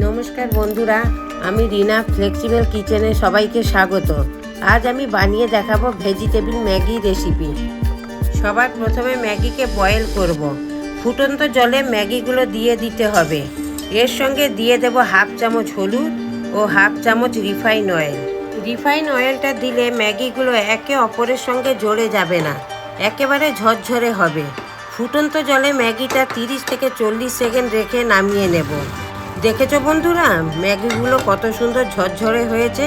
নমস্কার বন্ধুরা, আমি রিনা ফ্লেক্সিবল কিচেনে সবাইকে স্বাগত। আজ আমি বানিয়ে দেখাবো ভেজিটেবল ম্যাগি রেসিপি। সবার প্রথমে ম্যাগিকে বয়েল করব। ফুটন্ত জলে ম্যাগিগুলো দিয়ে দিতে হবে। এর সঙ্গে দিয়ে দেব হাফ চামচ হলুদ ও হাফ চামচ রিফাইন অয়েল। রিফাইন অয়েলটা দিলে ম্যাগিগুলো একে অপরের সঙ্গে জড়ে যাবে না, একেবারে ঝরঝরে হবে। ফুটন্ত জলে ম্যাগিটা 30 থেকে 40 সেকেন্ড রেখে নামিয়ে নেব। দেখেছো বন্ধুরা, ম্যাগিগুলো কত সুন্দর ঝরঝরে হয়েছে।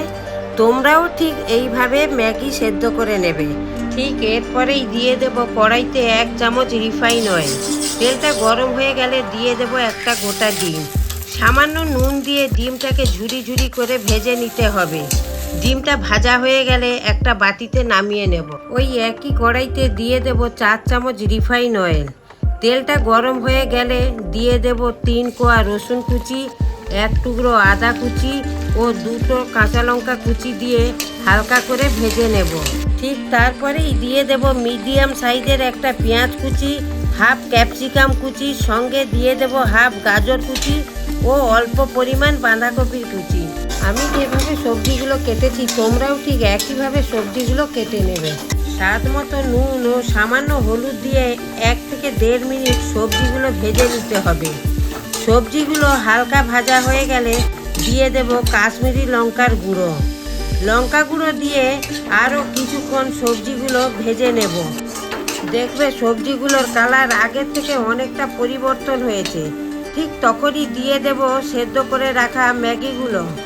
তোমরাও ঠিক এইভাবে ম্যাগি সেদ্ধ করে নেবে। ঠিক এরপরেই দিয়ে দেব কড়াইতে 1 চামচ রিফাইন অয়েল। তেলটা গরম হয়ে গেলে দিয়ে দেব একটা গোটা ডিম। সামান্য নুন দিয়ে ডিমটাকে ঝুরি ঝুরি করে ভেজে নিতে হবে। ডিমটা ভাজা হয়ে গেলে একটা বাটিতে নামিয়ে নেব। ওই একই কড়াইতে দিয়ে দেব 4 চামচ রিফাইন অয়েল। তেলটা গরম হয়ে গেলে দিয়ে দেব 3 কোয়া রসুন কুচি, 1 টুকরো আদা কুচি ও 2টো কাঁচা লঙ্কা কুচি দিয়ে হালকা করে ভেজে নেব। ঠিক তারপরেই দিয়ে দেব মিডিয়াম সাইজের একটা পেঁয়াজ কুচি, হাফ ক্যাপসিকাম কুচি, সঙ্গে দিয়ে দেব হাফ গাজর কুচি ও অল্প পরিমাণ বাঁধাকপির কুচি। আমি যেভাবে সবজিগুলো কেটেছি তোমরাও ঠিক একইভাবে সবজিগুলো কেটে নেবে। স্বাদ মতো নুন ও সামান্য হলুদ দিয়ে 1 থেকে 1.5 মিনিট সবজিগুলো ভেজে নিতে হবে। সবজিগুলো হালকা ভাজা হয়ে গেলে দিয়ে দেব কাশ্মীরি লঙ্কার গুঁড়ো। লঙ্কা গুঁড়ো দিয়ে আরও কিছুক্ষণ সবজিগুলো ভেজে নেব। দেখবে সবজিগুলোর কালার আগের থেকে অনেকটা পরিবর্তন হয়েছে। ঠিক তখনই দিয়ে দেব সেদ্ধ করে রাখা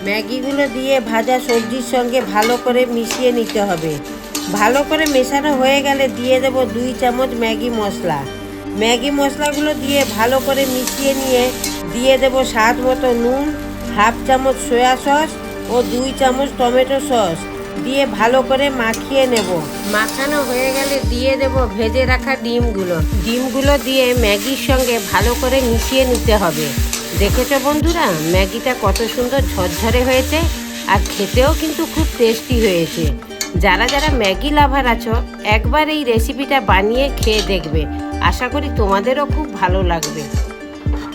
ম্যাগিগুলো দিয়ে ভাজা সবজির সঙ্গে ভালো করে মিশিয়ে নিতে হবে। ভালো করে মেশানো হয়ে গেলে দিয়ে দেব 2 চামচ ম্যাগি মশলা। ম্যাগি মশলাগুলো দিয়ে ভালো করে মিশিয়ে নিয়ে দিয়ে দেব স্বাদ মতো নুন, হাফ চামচ সয়া সস ও 2 চামচ টমেটো সস দিয়ে ভালো করে মাখিয়ে নেব। মাখানো হয়ে গেলে দিয়ে দেব ভেজে রাখা ডিমগুলো দিয়ে ম্যাগির সঙ্গে ভালো করে মিশিয়ে নিতে হবে। দেখেছো বন্ধুরা, ম্যাগিটা কত সুন্দর ঝরঝরে হয়েছে আর খেতেও কিন্তু খুব টেস্টি হয়েছে। যারা যারা ম্যাগি লাভার আছো একবার এই রেসিপিটা বানিয়ে খেয়ে দেখবে। আশা করি তোমাদেরও খুব ভালো লাগবে।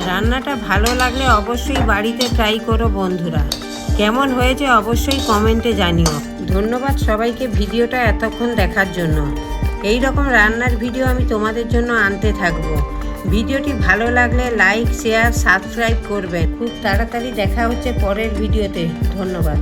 রান্নাটা ভালো লাগলে অবশ্যই বাড়িতে ট্রাই করো বন্ধুরা। কেমন হয়েছে অবশ্যই কমেন্টে জানিও। ধন্যবাদ সবাইকে ভিডিওটা এতক্ষণ দেখার জন্য। এই রকম রান্নার ভিডিও আমি তোমাদের জন্য আনতে থাকবো। ভিডিওটি ভালো লাগলে লাইক, শেয়ার, সাবস্ক্রাইব করবেন। খুব তাড়াতাড়ি দেখা হচ্ছে পরের ভিডিওতে। ধন্যবাদ।